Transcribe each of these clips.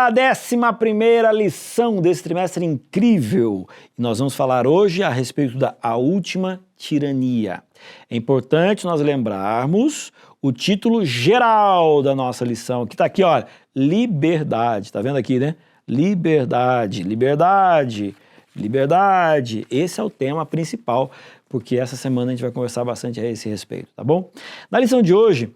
Olá, 11ª lição desse trimestre incrível. E nós vamos falar hoje a respeito da A Última Tirania. É importante nós lembrarmos o título geral da nossa lição, que está aqui, olha, liberdade. Tá vendo aqui, né? Liberdade, liberdade, liberdade. Esse é o tema principal, porque essa semana a gente vai conversar bastante a esse respeito, tá bom? Na lição de hoje,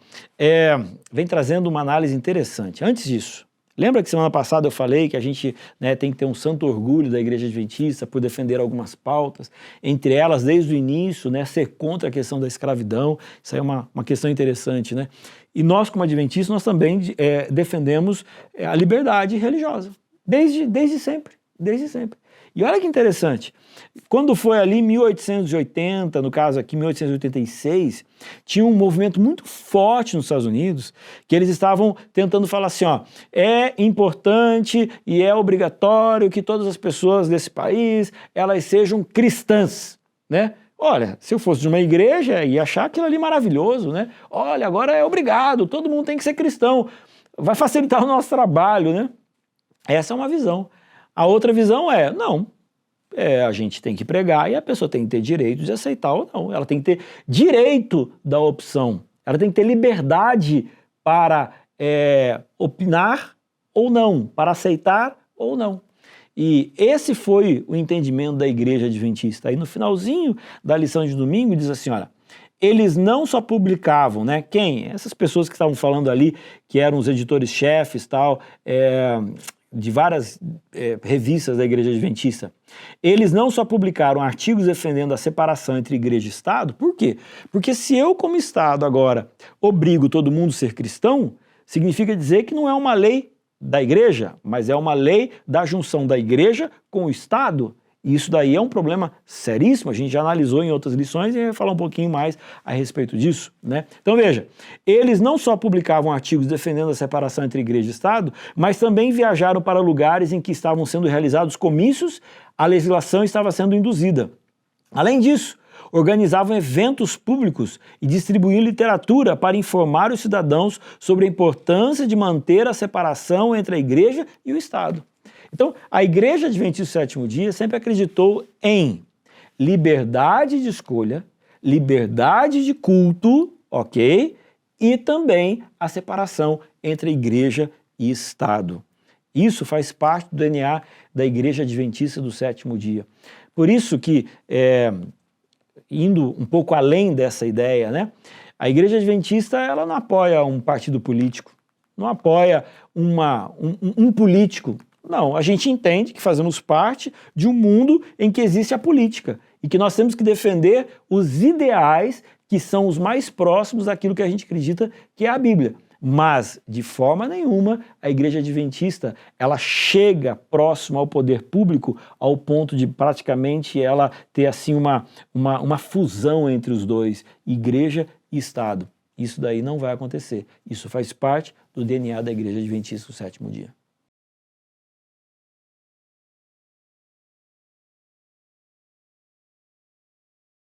vem trazendo uma análise interessante. Antes disso, lembra que semana passada eu falei que a gente tem que ter um santo orgulho da Igreja Adventista por defender algumas pautas, entre elas, desde o início, ser contra a questão da escravidão. Isso aí é uma questão interessante, né? E nós, como adventistas, nós também defendemos a liberdade religiosa, desde sempre, desde sempre. E olha que interessante, quando foi ali em 1880, no caso aqui 1886, tinha um movimento muito forte nos Estados Unidos, que eles estavam tentando falar assim, ó, é importante e é obrigatório que todas as pessoas desse país, elas sejam cristãs, né? Olha, se eu fosse de uma igreja, ia achar aquilo ali maravilhoso, né? Olha, agora é obrigado, todo mundo tem que ser cristão, vai facilitar o nosso trabalho, né? Essa é uma visão. A outra visão é, não, a gente tem que pregar e a pessoa tem que ter direito de aceitar ou não. Ela tem que ter direito da opção. Ela tem que ter liberdade para opinar ou não, para aceitar ou não. E esse foi o entendimento da Igreja Adventista. Aí no finalzinho da lição de domingo diz assim, olha, eles não só publicavam, né? Quem? Essas pessoas que estavam falando ali, que eram os editores-chefes, tal, de várias revistas da Igreja Adventista, eles não só publicaram artigos defendendo a separação entre igreja e Estado. Por quê? Porque se eu, como Estado, agora obrigo todo mundo a ser cristão, significa dizer que não é uma lei da igreja, mas é uma lei da junção da igreja com o Estado. E isso daí é um problema seríssimo, a gente já analisou em outras lições e vai falar um pouquinho mais a respeito disso, né? Então veja, eles não só publicavam artigos defendendo a separação entre igreja e Estado, mas também viajaram para lugares em que estavam sendo realizados comícios, a legislação estava sendo induzida. Além disso, organizavam eventos públicos e distribuíam literatura para informar os cidadãos sobre a importância de manter a separação entre a igreja e o Estado. Então, a Igreja Adventista do Sétimo Dia sempre acreditou em liberdade de escolha, liberdade de culto, ok? E também a separação entre a igreja e Estado. Isso faz parte do DNA da Igreja Adventista do Sétimo Dia. Por isso que, indo um pouco além dessa ideia, né, a Igreja Adventista ela não apoia um partido político, não apoia um político. Não, a gente entende que fazemos parte de um mundo em que existe a política e que nós temos que defender os ideais que são os mais próximos daquilo que a gente acredita que é a Bíblia. Mas, de forma nenhuma, a Igreja Adventista, ela chega próximo ao poder público ao ponto de praticamente ela ter assim uma fusão entre os dois, igreja e Estado. Isso daí não vai acontecer. Isso faz parte do DNA da Igreja Adventista do Sétimo Dia.